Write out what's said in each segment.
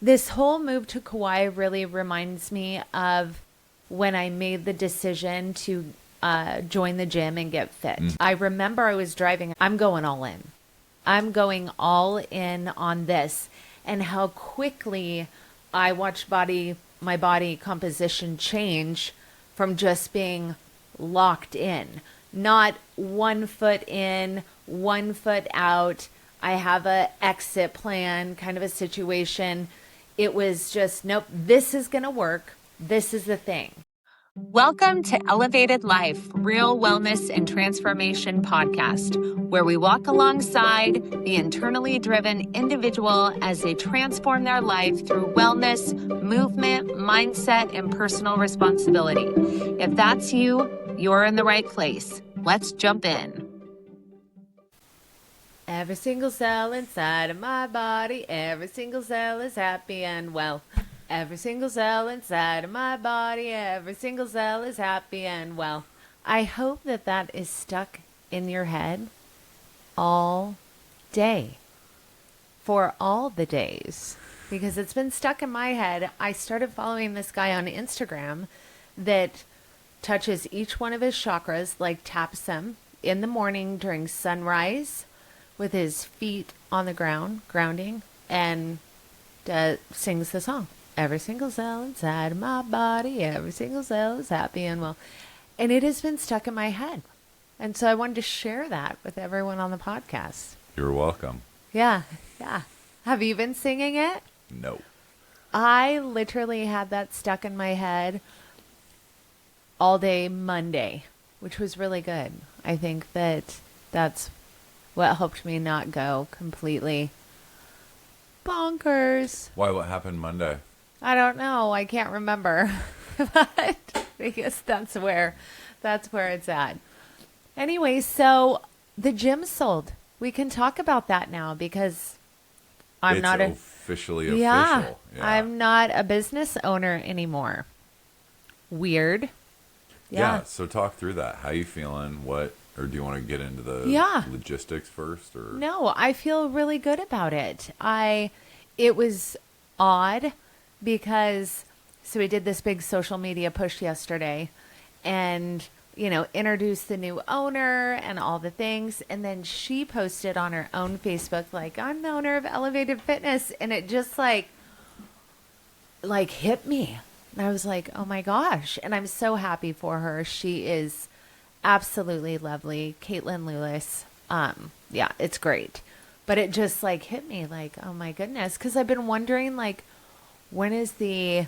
This whole move to Kauai really reminds me of when I made the decision to join the gym and get fit. I remember I was driving. I'm going all in. I'm going all in on this, and how quickly I watched my body composition change from just being locked in, not 1 foot in, 1 foot out. I have a exit plan kind of a situation. It was just, nope, this is going to work. This is the thing. Welcome to Elevated Life, Real Wellness and Transformation Podcast, where we walk alongside the internally driven individual as they transform their life through wellness, movement, mindset, and personal responsibility. If that's you, you're in the right place. Let's jump in. Every single cell inside of my body, every single cell is happy and well. Every single cell inside of my body, every single cell is happy and well. I hope that that is stuck in your head all day, for all the days, because it's been stuck in my head. I started following this guy on Instagram that touches each one of his chakras, like taps them in the morning during sunrise with his feet on the ground, grounding, and sings the song. Every single cell inside of my body, every single cell is happy and well. And it has been stuck in my head. And so I wanted to share that with everyone on the podcast. You're welcome. Yeah. Have you been singing it? No. I literally had that stuck in my head all day Monday, which was really good. I think that's what helped me not go completely bonkers. Why? What happened Monday? I don't know. I can't remember. But because that's where it's at. Anyway, so the gym sold. We can talk about that now because I'm not officially official. Yeah, I'm not a business owner anymore. Weird. Yeah. So talk through that. How you feeling? Or do you want to get into the logistics first? Or no, I feel really good about it. It was odd because we did this big social media push yesterday and, introduced the new owner and all the things. And then she posted on her own Facebook, like, I'm the owner of Elevated Fitness. And it just like hit me. And I was like, oh my gosh. And I'm so happy for her. She is absolutely lovely. Caitlin Lewis. Yeah, it's great. But it just hit me oh my goodness. 'Cause I've been wondering when is the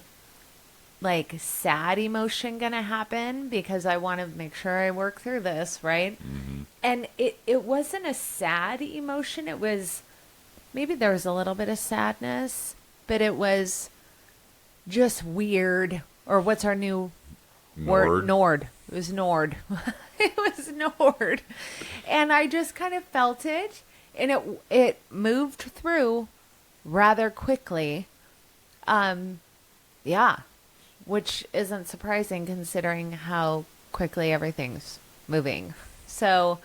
sad emotion going to happen? Because I want to make sure I work through this. Right. Mm-hmm. And it wasn't a sad emotion. It was, maybe there was a little bit of sadness, but it was just weird. Or what's our new word? Nord. It was Nord. It was Nord. And I just kind of felt it. And it moved through rather quickly. Yeah. Which isn't surprising considering how quickly everything's moving. So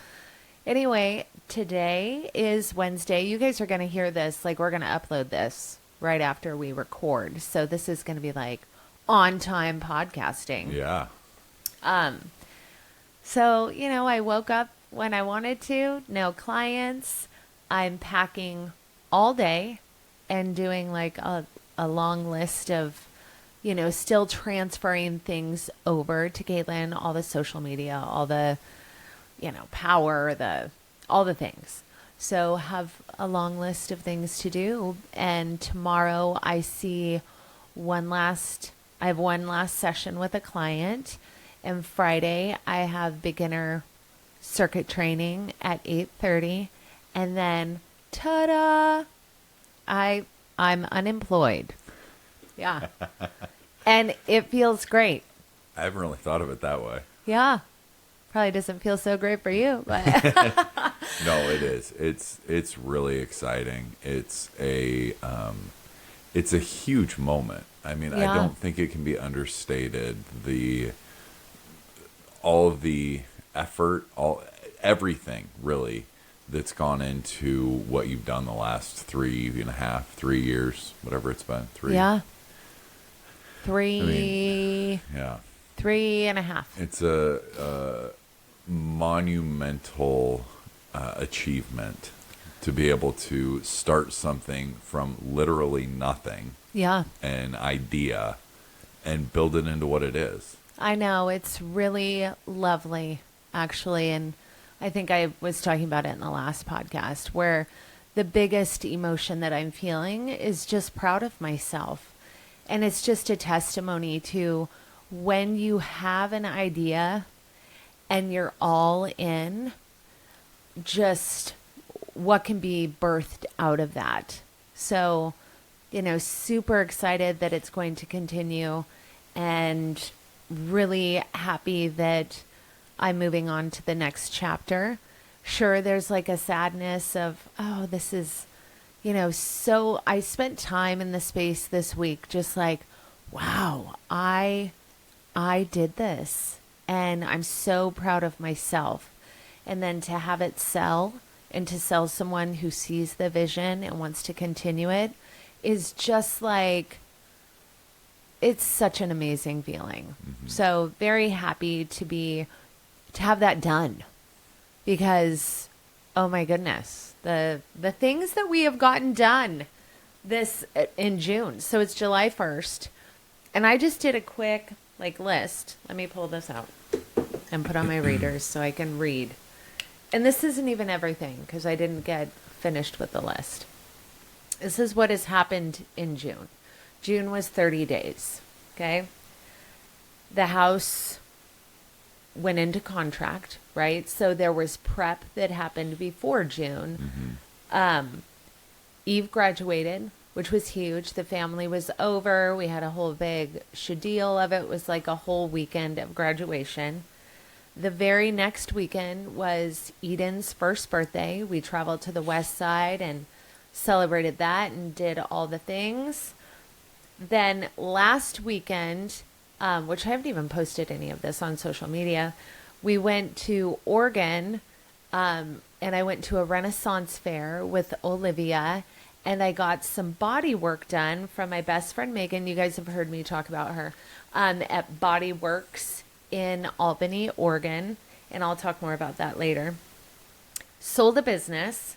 anyway, today is Wednesday. You guys are going to hear this. We're going to upload this right after we record. So this is going to be on-time podcasting. Yeah. So, I woke up when I wanted to. No clients. I'm packing all day and doing a long list of, still transferring things over to Caitlin, all the social media, all the, power, all the things. So have a long list of things to do. And tomorrow I have one last session with a client. And Friday I have beginner circuit training at 8:30. And then, ta-da, I'm unemployed. Yeah. And it feels great. I haven't really thought of it that way. Yeah. Probably doesn't feel so great for you, but no, it is. It's really exciting. It's a huge moment. I mean, I don't think it can be understated. All of the effort, everything really that's gone into what you've done the last 3.5, 3 years, whatever it's been. Three. Yeah. I mean, yeah. 3.5. It's a monumental achievement to be able to start something from literally nothing, Yeah. an idea, and build it into what it is. I know. It's really lovely, actually. And I think I was talking about it in the last podcast, where the biggest emotion that I'm feeling is just proud of myself. And it's just a testimony to when you have an idea and you're all in, just what can be birthed out of that. So, super excited that it's going to continue, and really happy that I'm moving on to the next chapter. Sure, there's like a sadness of, oh, this is, so I spent time in the space this week just like, wow, I did this, and I'm so proud of myself. And then to have it sell, and to sell someone who sees the vision and wants to continue it, is just like, it's such an amazing feeling. Mm-hmm. So very happy to have that done, because, oh my goodness, the things that we have gotten done this in June. So it's July 1st, and I just did a quick list. Let me pull this out and put on my readers so I can read. And this isn't even everything, because I didn't get finished with the list. This is what has happened in June. June was 30 days. Okay. The house went into contract, right? So there was prep that happened before June. Mm-hmm. Eve graduated, which was huge. The family was over. We had a whole big shadeal of it. It was like a whole weekend of graduation. The very next weekend was Eden's first birthday. We traveled to the west side and celebrated that and did all the things. Then last weekend, which I haven't even posted any of this on social media, we went to Oregon, and I went to a Renaissance fair with Olivia, and I got some body work done from my best friend Megan. You guys have heard me talk about her at Body Works in Albany, Oregon, and I'll talk more about that later. Sold a business.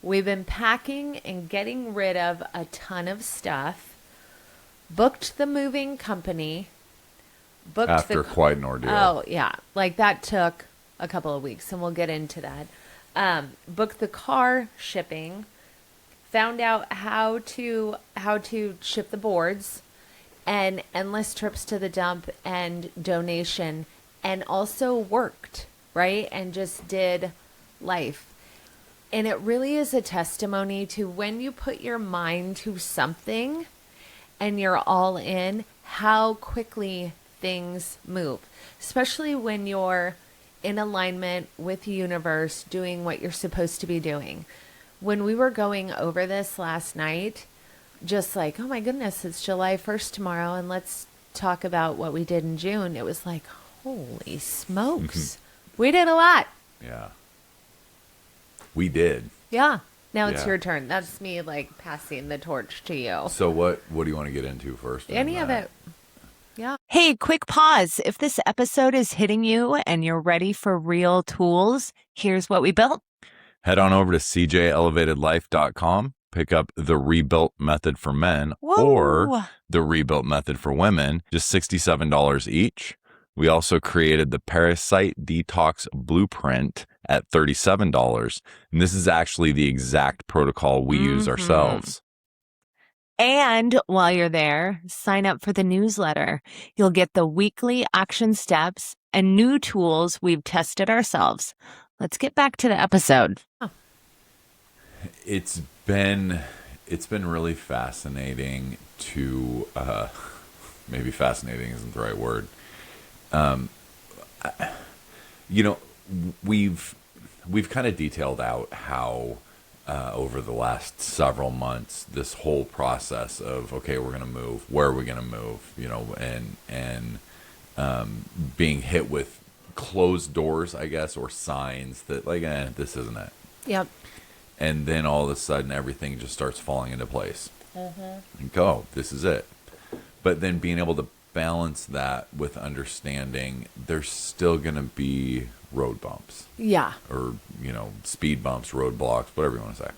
We've been packing and getting rid of a ton of stuff. Booked the moving company. After quite an ordeal. Oh, yeah. That took a couple of weeks, and we'll get into that. Booked the car shipping. Found out how to ship the boards, and endless trips to the dump and donation, and also worked, right? And just did life. And it really is a testimony to when you put your mind to something and you're all in, how quickly things move, especially when you're in alignment with the universe, doing what you're supposed to be doing. When we were going over this last night, just like, oh my goodness, it's July 1st tomorrow, and let's talk about what we did in June. It was like, holy smokes. Mm-hmm. We did a lot. Yeah. We did. Yeah. Now it's your turn. That's me passing the torch to you. So what do you want to get into first? Any of it. Yeah. Hey, quick pause. If this episode is hitting you and you're ready for real tools, here's what we built. Head on over to cjelevatedlife.com. Pick up the Rebuilt Method for Men or the Rebuilt Method for Women, just $67 each. We also created the Parasite Detox Blueprint at $37. And this is actually the exact protocol we use ourselves. And while you're there, sign up for the newsletter. You'll get the weekly action steps and new tools we've tested ourselves. Let's get back to the episode. Oh. It's been really fascinating to maybe fascinating isn't the right word. We've kind of detailed out how over the last several months this whole process of, okay, we're going to move, where are we going to move, and being hit with closed doors, I guess, or signs that this isn't it. Yep. And then all of a sudden, everything just starts falling into place. And go, this is it. But then being able to balance that with understanding there's still going to be road bumps. Yeah. Or, speed bumps, roadblocks, whatever you want to say.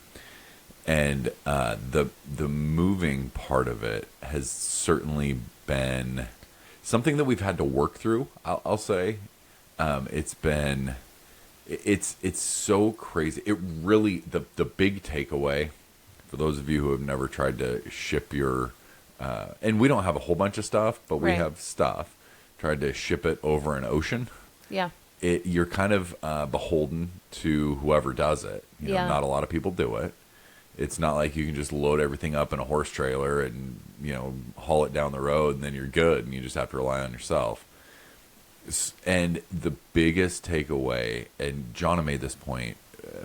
And the moving part of it has certainly been something that we've had to work through, I'll say. It's so crazy. It really, the big takeaway, for those of you who have never tried to ship your, and we don't have a whole bunch of stuff, but we have stuff, tried to ship it over an ocean. Yeah. You're kind of beholden to whoever does it. Not a lot of people do it. It's not like you can just load everything up in a horse trailer and, haul it down the road and then you're good and you just have to rely on yourself. And the biggest takeaway, and Jonna made this point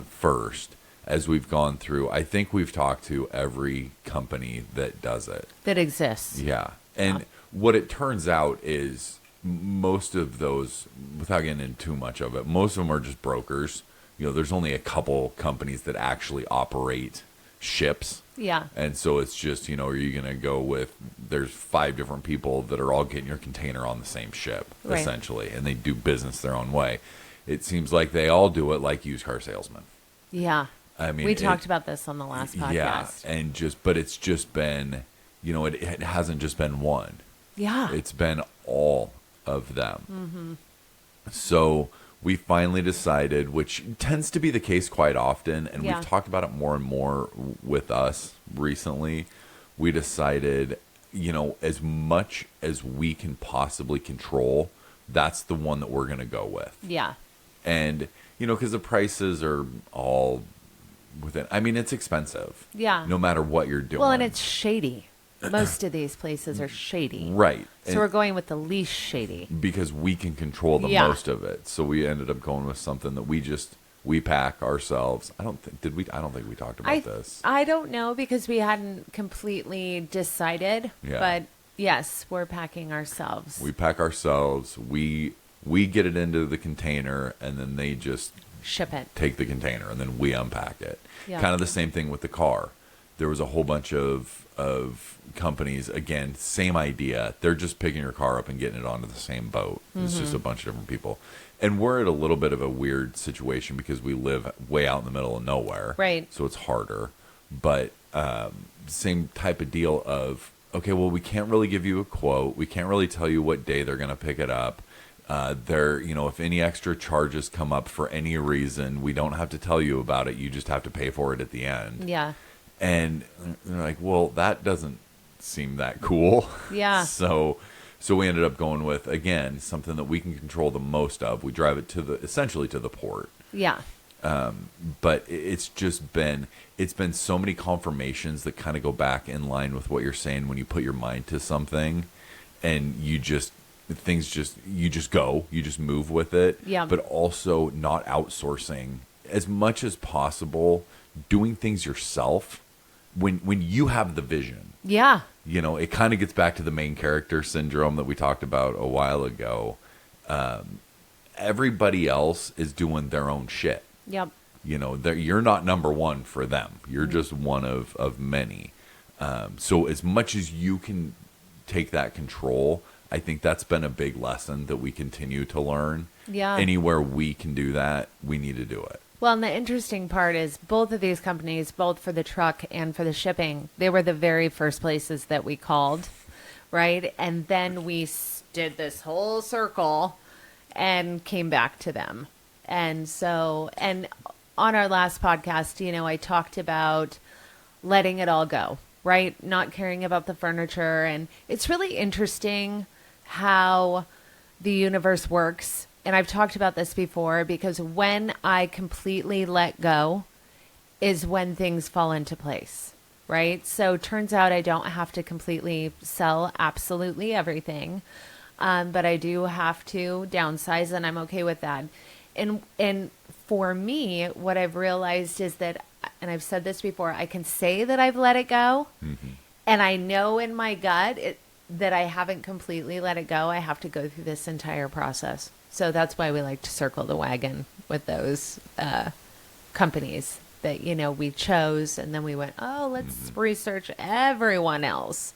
first, as we've gone through, I think we've talked to every company that does it. That exists. Yeah. And what it turns out is most of those, without getting into too much of it, most of them are just brokers. There's only a couple companies that actually operate ships. Yeah. And so it's just, are you going to go with, there's 5 different people that are all getting your container on the same ship, essentially, and they do business their own way. It seems like they all do it like used car salesmen. Yeah. I mean, we talked about this on the last podcast. Yeah. And but it's just been, it hasn't just been one. Yeah. It's been all of them. Mm-hmm. So we finally decided, which tends to be the case quite often, and we've talked about it more and more with us recently. We decided, as much as we can possibly control, that's the one that we're going to go with. Yeah. And, because the prices are all within, it's expensive. Yeah. No matter what you're doing. Well, and it's shady. Most of these places are shady. Right. So we're going with the least shady. Because we can control the most of it. So we ended up going with something that we pack ourselves. I don't think we talked about this. I don't know because we hadn't completely decided. Yeah. But yes, we're packing ourselves. We pack ourselves. We get it into the container and then they just ship it. Take the container and then we unpack it. Yeah. Kind of the same thing with the car. There was a whole bunch of companies, again, same idea. They're just picking your car up and getting it onto the same boat. It's just a bunch of different people. And we're at a little bit of a weird situation because we live way out in the middle of nowhere. Right. So it's harder. But same type of deal of, okay, well, we can't really give you a quote. We can't really tell you what day they're going to pick it up. If any extra charges come up for any reason, we don't have to tell you about it. You just have to pay for it at the end. Yeah. And they're like, well, that doesn't seem that cool. Yeah. So we ended up going with, again, something that we can control the most of. We drive it essentially to the port. Yeah. But it's been so many confirmations that kind of go back in line with what you're saying when you put your mind to something and you just move with it. Yeah. But also not outsourcing as much as possible, doing things yourself when you have the vision. Yeah. It kind of gets back to the main character syndrome that we talked about a while ago. Everybody else is doing their own shit. Yep. You're not number one for them. You're just one of many. So as much as you can take that control, I think that's been a big lesson that we continue to learn. Yeah. Anywhere we can do that, we need to do it. Well, and the interesting part is both of these companies, both for the truck and for the shipping, they were the very first places that we called, right? And then we did this whole circle and came back to them. And so, and on our last podcast, I talked about letting it all go, right? Not caring about the furniture. And it's really interesting how the universe works. And I've talked about this before because when I completely let go is when things fall into place, right? So turns out I don't have to completely sell absolutely everything, but I do have to downsize, and I'm okay with that. And for me, what I've realized is that, and I've said this before, I can say that I've let it go, and I know in my gut that I haven't completely let it go. I have to go through this entire process. So that's why we like to circle the wagon with those companies that, we chose. And then we went, oh, let's research everyone else.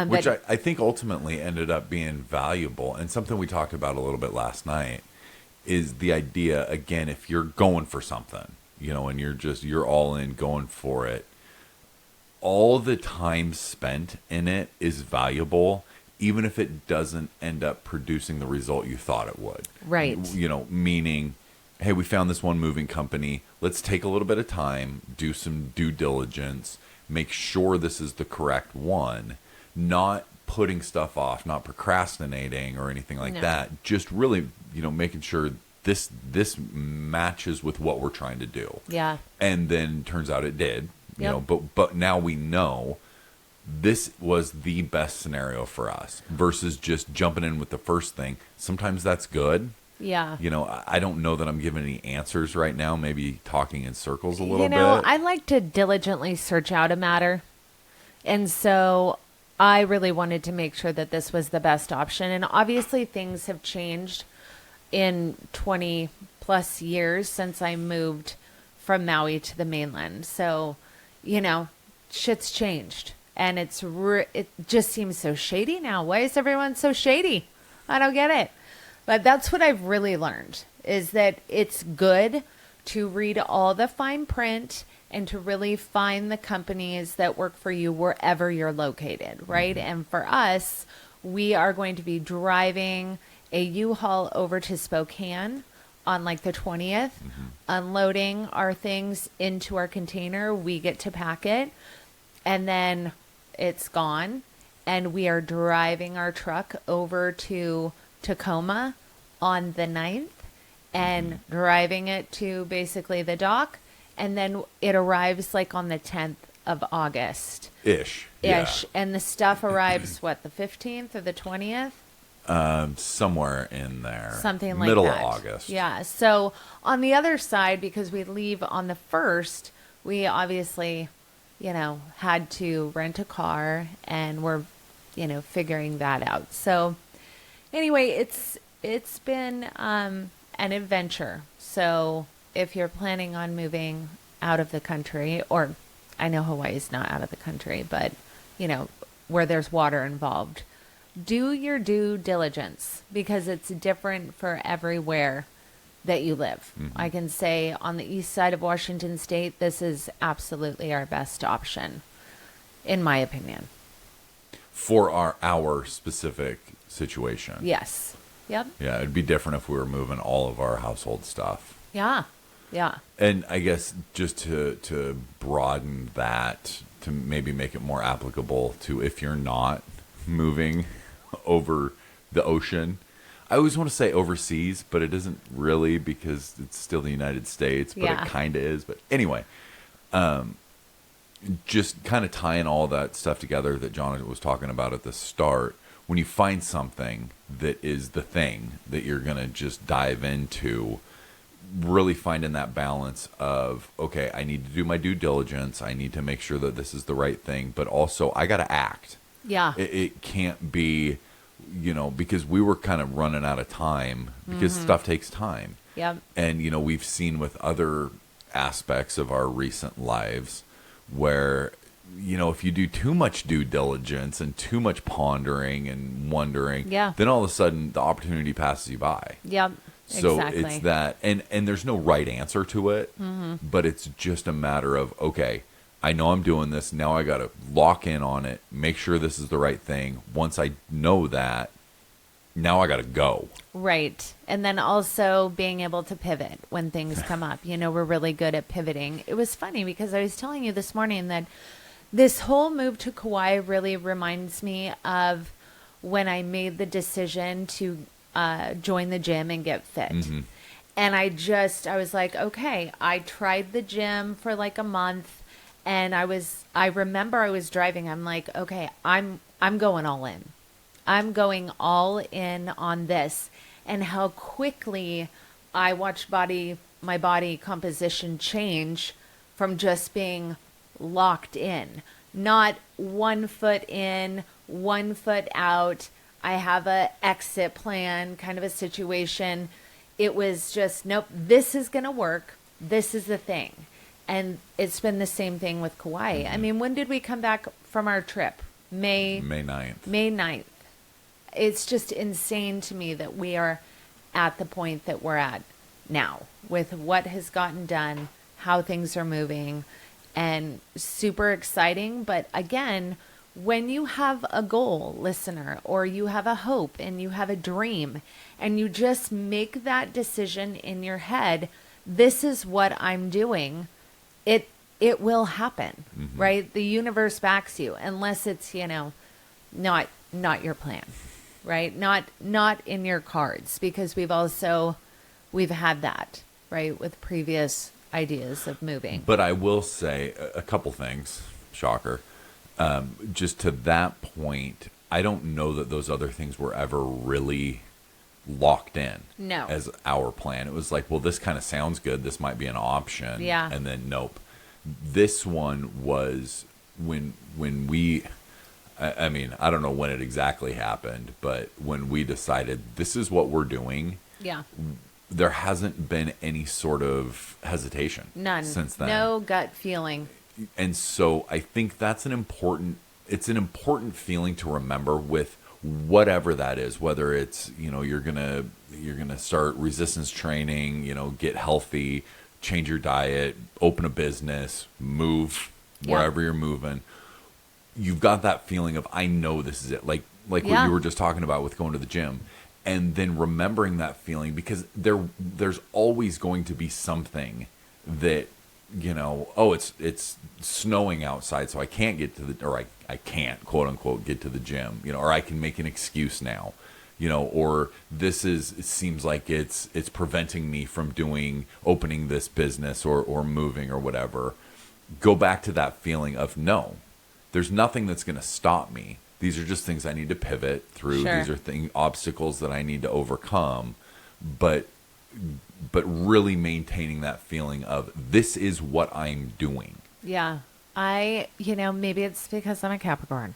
Which I think ultimately ended up being valuable. And something we talked about a little bit last night is the idea, again, if you're going for something, and you're all in going for it, all the time spent in it is valuable, even if it doesn't end up producing the result you thought it would. Right. Meaning, hey, we found this one moving company. Let's take a little bit of time, do some due diligence, make sure this is the correct one, not putting stuff off, not procrastinating or anything like that. Just really, making sure this matches with what we're trying to do. Yeah. And then turns out it did. Yep. But now we know this was the best scenario for us versus just jumping in with the first thing. Sometimes that's good. Yeah. I don't know that I'm giving any answers right now, maybe talking in circles a little bit. I like to diligently search out a matter. And so I really wanted to make sure that this was the best option. And obviously things have changed in 20 plus years since I moved from Maui to the mainland. So, shit's changed. And it just seems so shady now. Why is everyone so shady? I don't get it. But that's what I've really learned, is that it's good to read all the fine print and to really find the companies that work for you wherever you're located, right? And for us, we are going to be driving a U-Haul over to Spokane on like the 20th, unloading our things into our container. We get to pack it, and then it's gone. And we are driving our truck over to Tacoma on the 9th and driving it to basically the dock. And then it arrives like on the 10th of August. Ish. Yeah. And the stuff arrives, the 15th or the 20th? Somewhere in there. Something like Middle that. of August. Yeah. So on the other side, because we leave on the 1st, we obviously, had to rent a car, and we're, figuring that out. So anyway, it's been an adventure. So if you're planning on moving out of the country, or I know Hawaii is not out of the country, but, where there's water involved, do your due diligence, because it's different for everywhere that you live. I can say on the east side of Washington State, this is absolutely our best option, in my opinion. For our specific situation. Yes. Yep. Yeah, it'd be different if we were moving all of our household stuff. Yeah. Yeah. And I guess just to broaden that, to maybe make it more applicable to if you're not moving over the ocean. I always want to say overseas, but it isn't really, because it's still the United States, but it kind of is. But anyway, just kind of tying all that stuff together that John was talking about at the start. When you find something that is the thing that you're going to just dive into, really finding that balance of, okay, I need to do my due diligence. I need to make sure that this is the right thing, but also I got to act. Yeah. It can't be, because we were kind of running out of time, because stuff takes time. Yep. And, we've seen with other aspects of our recent lives where, if you do too much due diligence and too much pondering and wondering, then all of a sudden the opportunity passes you by. Yep. So exactly. it's that, and there's no right answer to it, but it's just a matter of, okay, I know I'm doing this. Now I got to lock in on it, make sure this is the right thing. Once I know that, now I got to go. Right. And then also being able to pivot when things come up. We're really good at pivoting. It was funny because I was telling you this morning that this whole move to Kauai really reminds me of when I made the decision to join the gym and get fit. And I was like, okay, I tried the gym for like a month. And I remember I was driving. I'm like, okay, I'm going all in. I'm going all in on this. And how quickly I watched my body composition change from just being locked in, not 1 foot in, 1 foot out. I have a exit plan kind of a situation. It was just, nope, this is going to work. this is the thing. And it's been the same thing with Kauai. I mean, when did we come back from our trip? May 9th. May 9th. It's just insane to me that we are at the point that we're at now with what has gotten done, how things are moving, and super exciting. But again, when you have a goal, listener, or you have a hope and you have a dream, and you just make that decision in your head, this is what I'm doing, it will happen, right? The universe backs you, unless it's, not your plan, right? Not in your cards, because we've had that, right, with previous ideas of moving. But I will say a couple things, shocker. Just to that point, I don't know that those other things were ever really locked in as our plan. It was like, well, this kind of sounds good. This might be an option. Yeah. And then nope. This one was when we, I mean, I don't know when it exactly happened, but when we decided this is what we're doing. Yeah. There hasn't been any sort of hesitation. None. Since then. No gut feeling. And so I think that's an important feeling to remember with whatever that is, whether it's, you're going to start resistance training, get healthy, change your diet, open a business, move wherever you're moving. You've got that feeling of, I know this is it. Like what you were just talking about with going to the gym. And then remembering that feeling, because there's always going to be something that, it's snowing outside, so I can't get to I can't, quote unquote, get to the gym, or I can make an excuse now, or it seems like it's preventing me from opening this business or moving or whatever. Go back to that feeling of, no, there's nothing that's going to stop me. These are just things I need to pivot through. Sure. These are obstacles that I need to overcome, but really maintaining that feeling of, this is what I'm doing. Yeah. Maybe it's because I'm a Capricorn,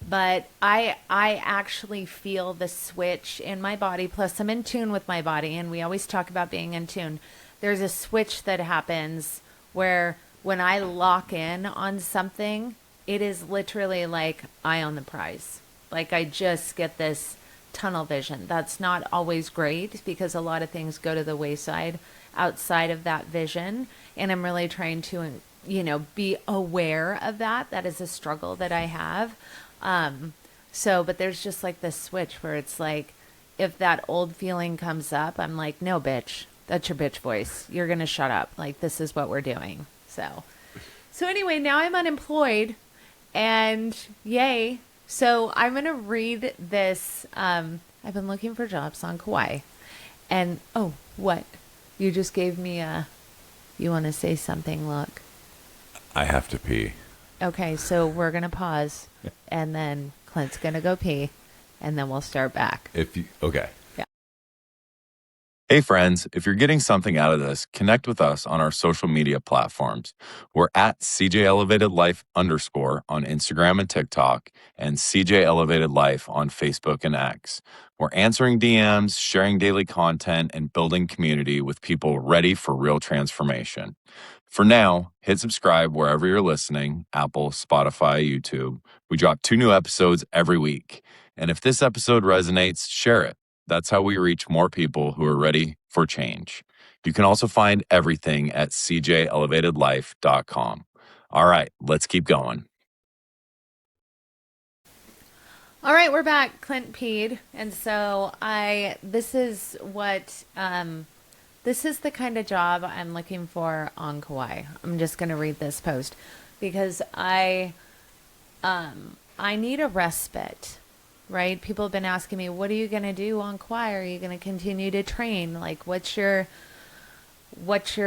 but I actually feel the switch in my body. Plus I'm in tune with my body, and we always talk about being in tune. There's a switch that happens where when I lock in on something, it is literally like eye on the prize. Like I just get this tunnel vision. That's not always great, because a lot of things go to the wayside outside of that vision. And I'm really trying to, be aware of that. That is a struggle that I have. But there's just like this switch where it's like, if that old feeling comes up, I'm like, no, bitch, that's your bitch voice. You're going to shut up. Like, this is what we're doing. So anyway, now I'm unemployed, and yay. So I'm going to read this. I've been looking for jobs on Kauai, and what? You just gave me you want to say something? Look. I have to pee. Okay, so we're going to pause, and then Clint's going to go pee, and then we'll start back. Okay. Yeah. Hey friends, if you're getting something out of this, connect with us on our social media platforms. We're at CJ Elevated Life _ on Instagram and TikTok, and CJ Elevated Life on Facebook and X. We're answering DMs, sharing daily content, and building community with people ready for real transformation. For now, hit subscribe wherever you're listening, Apple, Spotify, YouTube. We drop 2 new episodes every week. And if this episode resonates, share it. That's how we reach more people who are ready for change. You can also find everything at cjelevatedlife.com. All right, let's keep going. All right, we're back. Clint peed. And so this is the kind of job I'm looking for on Kauai. I'm just going to read this post because I need a respite, right? People have been asking me, what are you going to do on Kauai? Are you going to continue to train? Like, what's your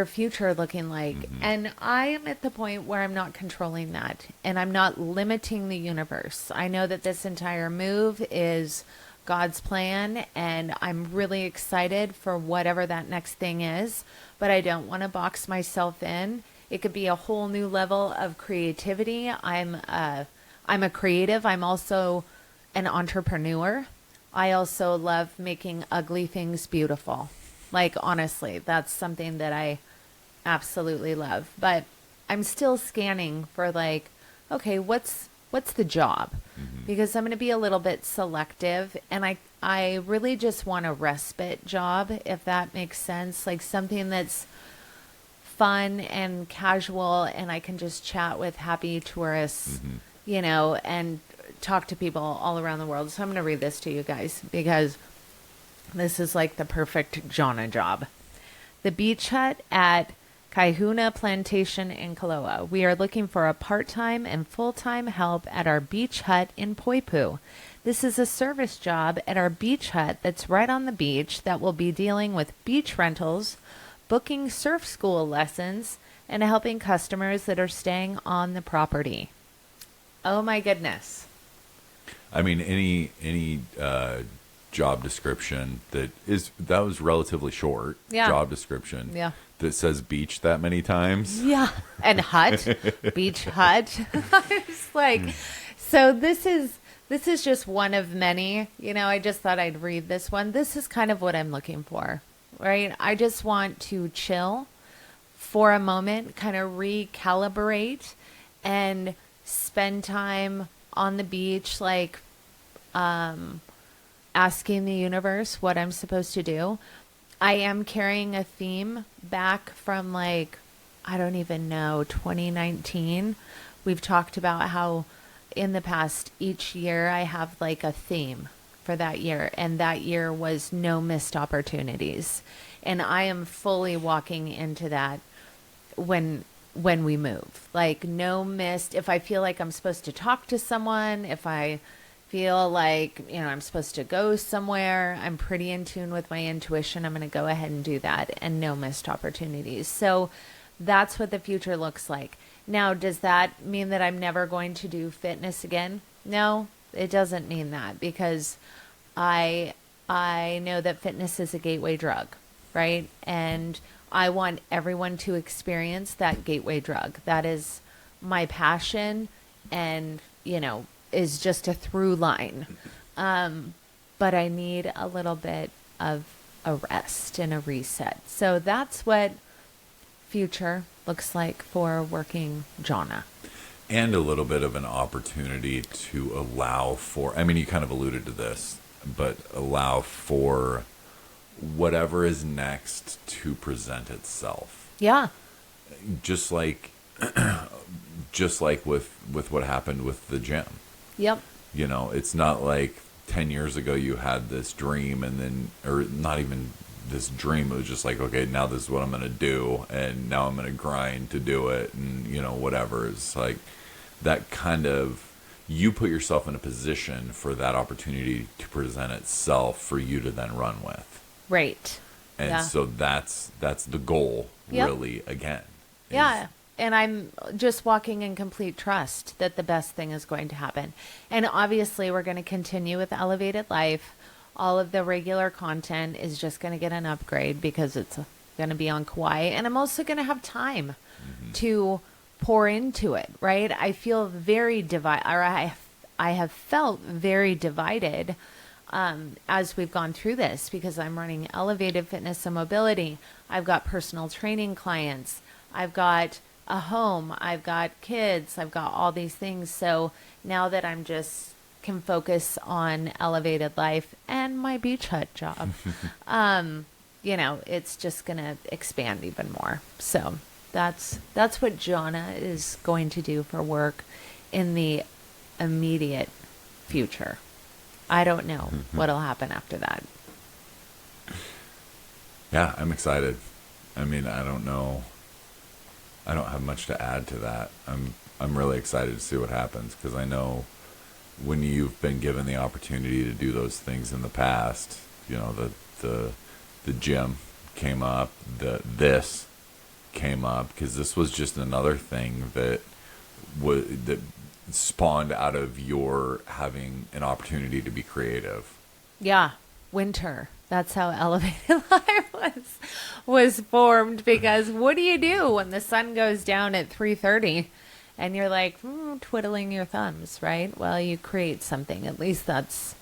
future looking like? Mm-hmm. And I am at the point where I'm not controlling that, and I'm not limiting the universe. I know that this entire move is God's plan, and I'm really excited for whatever that next thing is, but I don't want to box myself in. It could be a whole new level of creativity. I'm a creative. I'm also an entrepreneur. I also love making ugly things beautiful. Like, honestly, that's something that I absolutely love. But I'm still scanning for like, okay, what's the job? Because I'm going to be a little bit selective, and I really just want a respite job, if that makes sense, like something that's fun and casual, and I can just chat with happy tourists, and talk to people all around the world. So I'm going to read this to you guys because this is like the perfect Jonna job. The beach hut at Kaihuna Plantation in Kaloa. We are looking for a part-time and full-time help at our beach hut in Poipu. This is a service job at our beach hut that's right on the beach that will be dealing with beach rentals, booking surf school lessons, and helping customers that are staying on the property. Oh my goodness. I mean, any job description that was relatively short. Yeah. Job description. Yeah. That says beach that many times. Yeah. And hut, beach hut. It's like, so this is just one of many. I just thought I'd read this one. This is kind of what I'm looking for, right? I just want to chill for a moment, kind of recalibrate and spend time on the beach, like asking the universe what I'm supposed to do. I am carrying a theme back from I don't even know, 2019. We've talked about how in the past, each year I have like a theme for that year. And that year was no missed opportunities. And I am fully walking into that when we move. Like no missed, if I feel like I'm supposed to talk to someone, if I feel like, I'm supposed to go somewhere, I'm pretty in tune with my intuition, I'm going to go ahead and do that, and no missed opportunities. So that's what the future looks like. Now, does that mean that I'm never going to do fitness again? No, it doesn't mean that, because I know that fitness is a gateway drug, right? And I want everyone to experience that gateway drug. That is my passion, and, is just a through line. But I need a little bit of a rest and a reset. So that's what future looks like for working Jonna. And a little bit of an opportunity to allow for, you kind of alluded to this, but allow for whatever is next to present itself. Yeah. Just like with what happened with the gym. Yep. It's not like 10 years ago you had this dream and then, or not even this dream, it was just like, okay, now this is what I'm going to do, and now I'm going to grind to do it, and whatever. It's like that kind of, you put yourself in a position for that opportunity to present itself for you to then run with. Right. And yeah. so that's the goal. Yep. Really, again. Yeah. And I'm just walking in complete trust that the best thing is going to happen. And obviously, we're going to continue with Elevated Life. All of the regular content is just going to get an upgrade because it's going to be on Kauai. And I'm also going to have time to pour into it, right? I feel very divided, or I have felt very divided as we've gone through this, because I'm running Elevated Fitness and Mobility. I've got personal training clients. I've got a home, I've got kids, I've got all these things. So now that I'm just can focus on Elevated Life and my beach hut job, it's just going to expand even more. So that's what Jonna is going to do for work in the immediate future. I don't know what'll happen after that. Yeah, I'm excited. I don't know. I don't have much to add to that. I'm really excited to see what happens, because I know when you've been given the opportunity to do those things in the past, the gym came up, this came up, because this was just another thing that spawned out of your having an opportunity to be creative. Yeah, winter. That's how Elevated Life was formed, because what do you do when the sun goes down at 3:30 and you're like twiddling your thumbs, right? Well, you create something. At least that's,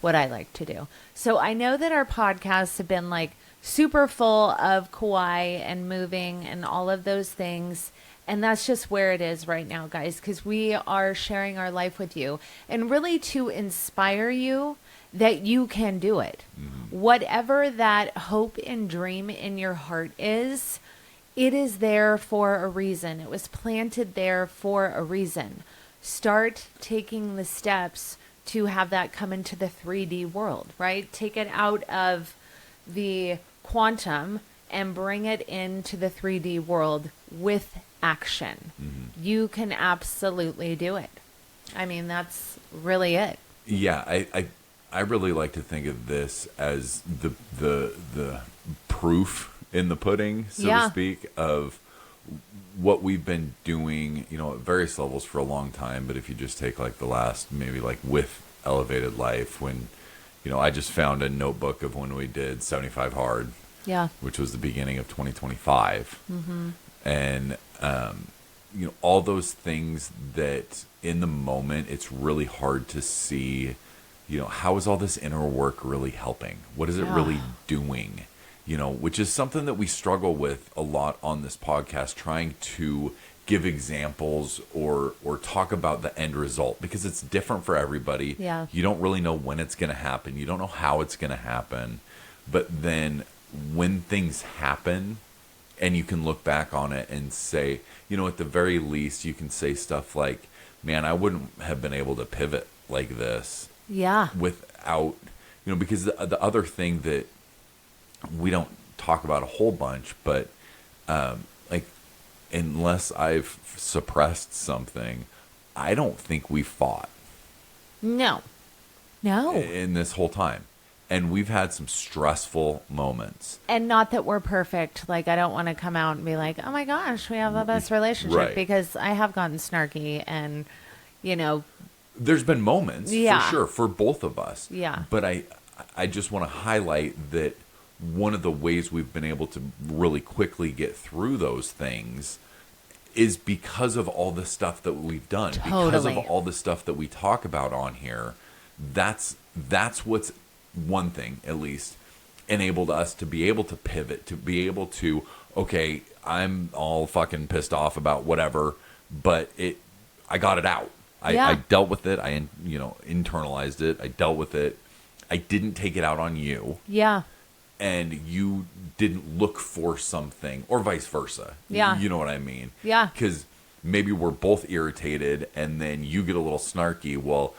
what I like to do. So I know that our podcasts have been like super full of Kauai and moving and all of those things. And that's just where it is right now, guys, because we are sharing our life with you and really to inspire you that you can do it. Whatever that hope and dream in your heart is, it is there for a reason. It was planted there for a reason. Start taking the steps to have that come into the 3D world, right? Take it out of the quantum and bring it into the 3D world with action. You can absolutely do it. I mean, that's really it. Yeah, I really like to think of this as the proof in the pudding, so to speak, of what we've been doing, you know, at various levels for a long time. But if you just take like the last, maybe like with Elevated Life, when, you know, I just found a notebook of when we did 75 Hard, which was the beginning of 2025. And, you know, all those things that in the moment, it's really hard to see, you know, how is all this inner work really helping? What is it really doing? You know, which is something that we struggle with a lot on this podcast, trying to give examples or talk about the end result, because it's different for everybody. You don't really know when it's going to happen. You don't know how it's going to happen. But then when things happen and you can look back on it and say, you know, at the very least, you can say stuff like, man, I wouldn't have been able to pivot like this without, you know, because the other thing that we don't talk about a whole bunch, but like, unless I've suppressed something, I don't think we fought. No. In this whole time. And we've had some stressful moments. And not that we're perfect. Like, I don't want to come out and be like, oh my gosh, we have the best relationship, because I have gotten snarky and, you know. There's been moments, for sure, for both of us. But I just want to highlight that one of the ways we've been able to really quickly get through those things is because of all the stuff that we've done. Because of all the stuff that we talk about on here. That's what's one thing, at least, enabled us to be able to pivot, to be able to, okay, I'm all fucking pissed off about whatever, but I got it out. I dealt with it. I, you know, internalized it. I dealt with it. I didn't take it out on you. And you didn't look for something, or vice versa. You know what I mean? Because maybe we're both irritated and then you get a little snarky. Well,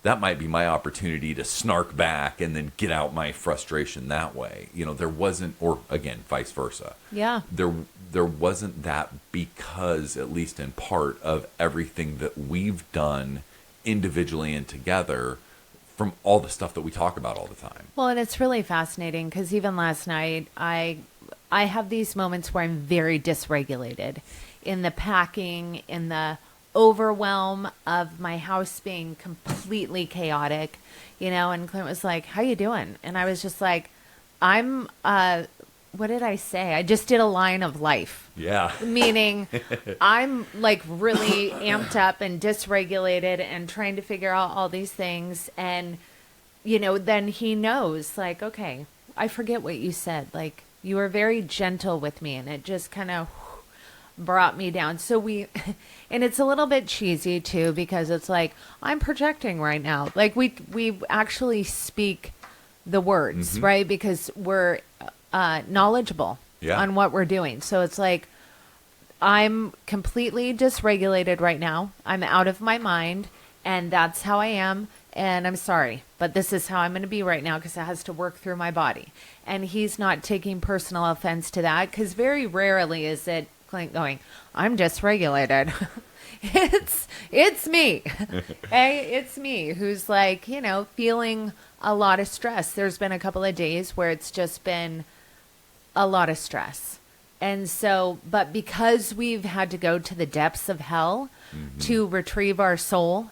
that might be my opportunity to snark back and then get out my frustration that way. You know, there wasn't, or again, vice versa. There wasn't that, because, at least in part, of everything that we've done individually and together, from all the stuff that we talk about all the time. Well, and it's really fascinating because even last night, I have these moments where I'm very dysregulated in the packing, in the overwhelm of my house being completely chaotic, you know, and Clint was like, how you doing? And I was just like, I'm, what did I say? I just did a line of life. Meaning I'm like really amped up and dysregulated and trying to figure out all these things. And, you know, then he knows, like, okay, I forget what you said. Like, you were very gentle with me, and it just kind of brought me down. So and it's a little bit cheesy too, because it's like, I'm projecting right now. Like we actually speak the words, right? Because we're knowledgeable on what we're doing. So it's like, I'm completely dysregulated right now. I'm out of my mind, and that's how I am. And I'm sorry, but this is how I'm going to be right now, because it has to work through my body. And he's not taking personal offense to that, because very rarely is it Clint going, I'm dysregulated. it's me. Hey, it's me who's like, you know, feeling a lot of stress. There's been a couple of days where it's just been a lot of stress. And so, but because we've had to go to the depths of hell to retrieve our soul,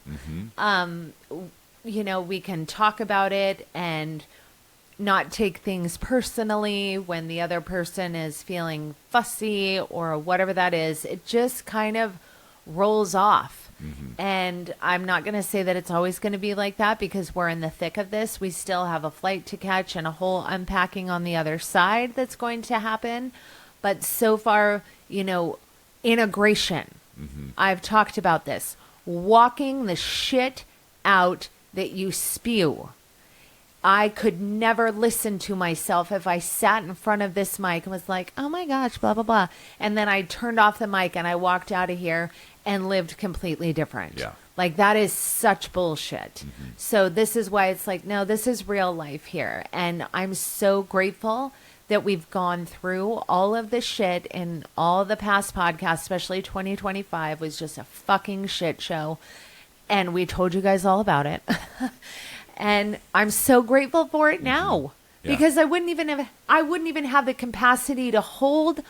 you know, we can talk about it and not take things personally when the other person is feeling fussy or whatever that is. It just kind of rolls off. And I'm not going to say that it's always going to be like that because we're in the thick of this. We still have a flight to catch and a whole unpacking on the other side that's going to happen. But so far, integration. I've talked about this. Walking the shit out that you spew. I could never listen to myself if I sat in front of this mic and was like, oh my gosh, blah, blah, blah. And then I turned off the mic and I walked out of here and lived completely different. Yeah. Like, that is such bullshit. So this is why it's like, no, this is real life here. And I'm so grateful that we've gone through all of the shit in all the past podcasts, especially 2025 was just a fucking shit show. And we told you guys all about it. And I'm so grateful for it now because I wouldn't even have the capacity to hold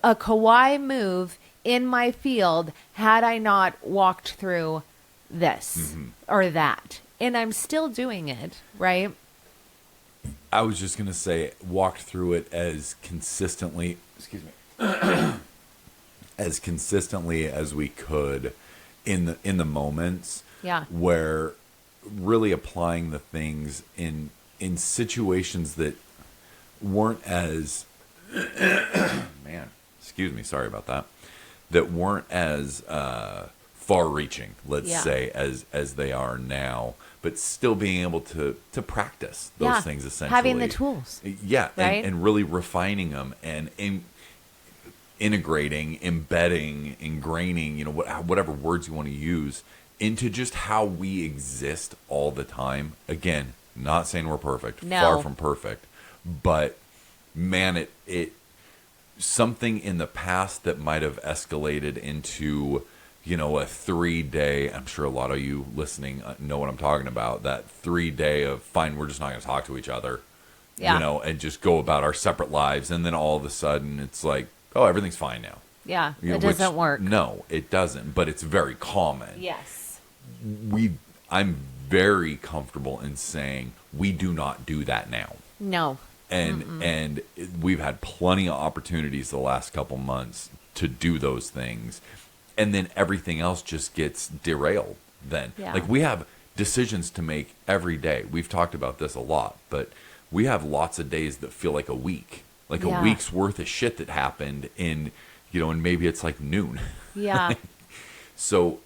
a Kauai move in my field had I not walked through this or that. And I'm still doing it, right? I was just going to say, walked through it as consistently, as consistently as we could in the moments where really applying the things in situations that weren't as sorry about that, that weren't as far reaching, let's say, as they are now, but still being able to practice those things, essentially having the tools, right? and really refining them and integrating, embedding, ingraining, whatever words you want to use into just how we exist all the time. Again, not saying we're perfect, far from perfect, but man, it something in the past that might have escalated into, a 3-day, I'm sure a lot of you listening know what I'm talking about, that 3-day of, fine, we're just not going to talk to each other, and just go about our separate lives. And then all of a sudden it's like, oh, everything's fine now. Yeah, it doesn't work. No, it doesn't, but it's very common. Yes. I'm very comfortable in saying we do not do that now. No. And we've had plenty of opportunities the last couple months to do those things. And then everything else just gets derailed then. Yeah. Like, we have decisions to make every day. We've talked about this a lot, but we have lots of days that feel like a week. Like a week's worth of shit that happened in, and maybe it's like noon. Yeah. So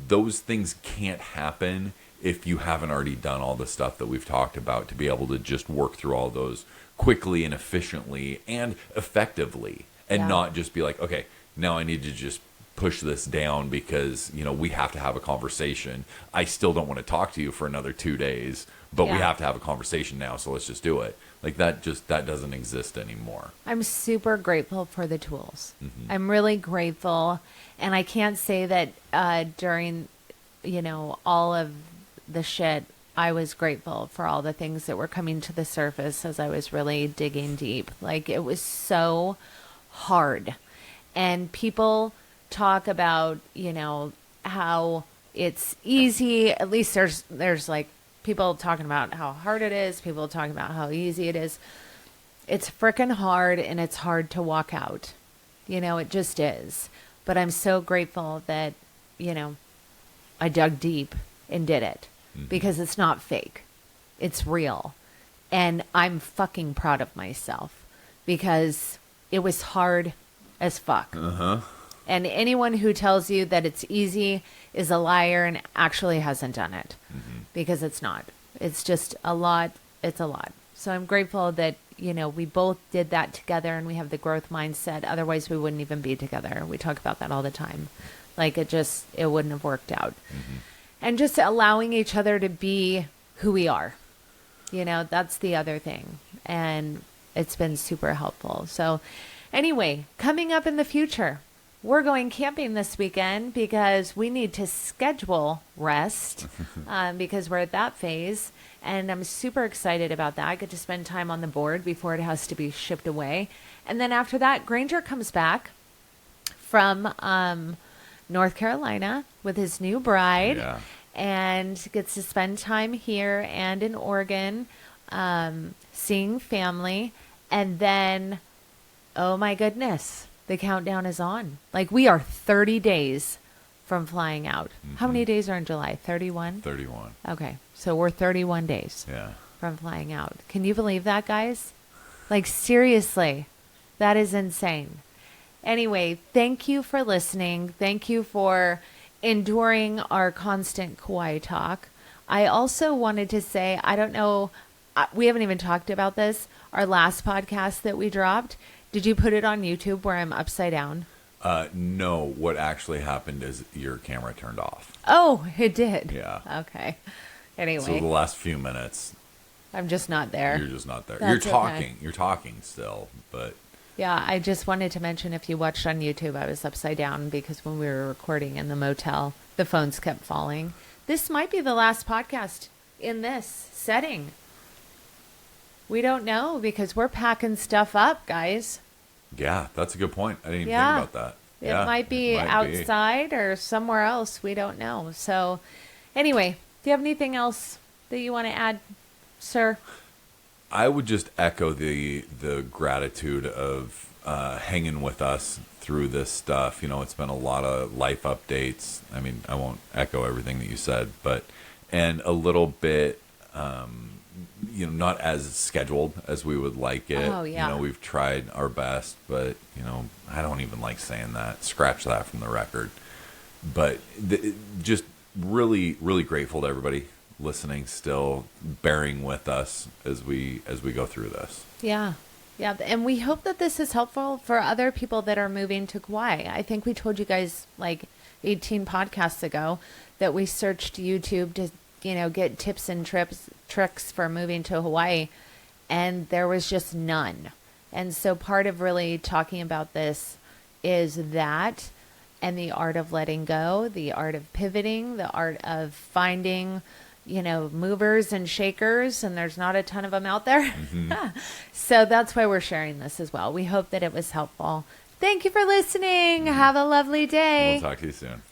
those things can't happen if you haven't already done all the stuff that we've talked about to be able to just work through all those quickly and efficiently and effectively, and not just be like, okay, now I need to just push this down because, we have to have a conversation. I still don't want to talk to you for another 2 days, but we have to have a conversation now, so let's just do it. Like, that doesn't exist anymore. I'm super grateful for the tools. I'm really grateful. And I can't say that during, all of the shit, I was grateful for all the things that were coming to the surface as I was really digging deep. Like, it was so hard. And people talk about, how it's easy. At least there's like people talking about how hard it is, people talking about how easy it is. It's freaking hard, and it's hard to walk out. It just is. But I'm so grateful that, I dug deep and did it because it's not fake. It's real. And I'm fucking proud of myself because it was hard as fuck. And anyone who tells you that it's easy is a liar and actually hasn't done it because it's not. It's just a lot. It's a lot. So I'm grateful that, we both did that together and we have the growth mindset. Otherwise, we wouldn't even be together. We talk about that all the time. Like, it wouldn't have worked out. And just allowing each other to be who we are. That's the other thing. And it's been super helpful. So anyway, coming up in the future, we're going camping this weekend because we need to schedule rest because we're at that phase. And I'm super excited about that. I get to spend time on the board before it has to be shipped away. And then after that, Granger comes back from North Carolina with his new bride and gets to spend time here and in Oregon seeing family. And then, oh my goodness, the countdown is on. Like, we are 30 days from flying out. How many days are in July? 31? 31. Okay. So we're 31 days Yeah. from flying out. Can you believe that, guys? Like, seriously, that is insane. Anyway, thank you for listening. Thank you for enduring our constant Kauai talk. I also wanted to say, I don't know, we haven't even talked about this. Our last podcast that we dropped, did you put it on YouTube where I'm upside down? No, what actually happened is your camera turned off. Oh, it did? Yeah. Okay. Anyway. So the last few minutes, I'm just not there. you're just not there. That's You're talking. okay. You're talking still, but... Yeah, I just wanted to mention if you watched on YouTube, I was upside down because when we were recording in the motel, the phones kept falling. This might be the last podcast in this setting. We don't know because we're packing stuff up, guys. Yeah, that's a good point. I didn't even Yeah. think about that. It Yeah, might be outside or somewhere else. We don't know. So anyway, do you have anything else that you want to add, sir? I would just echo the gratitude of hanging with us through this stuff. You know, it's been a lot of life updates. I mean, I won't echo everything that you said, but and a little bit, you know, not as scheduled as we would like it. Oh, yeah. You know, we've tried our best, but you know, I don't even like saying that. Scratch that from the record. But just really, really grateful to everybody listening, still bearing with us as we go through this. Yeah. Yeah. And we hope that this is helpful for other people that are moving to Kauai. I think we told you guys like 18 podcasts ago that we searched YouTube to, you know, get tips and tricks for moving to Hawaii. And there was just none. And so part of really talking about this is that and the art of letting go, the art of pivoting, the art of finding, you know, movers and shakers, and there's not a ton of them out there. Mm-hmm. So that's why we're sharing this as well. We hope that it was helpful. Thank you for listening. Have a lovely day. We'll talk to you soon.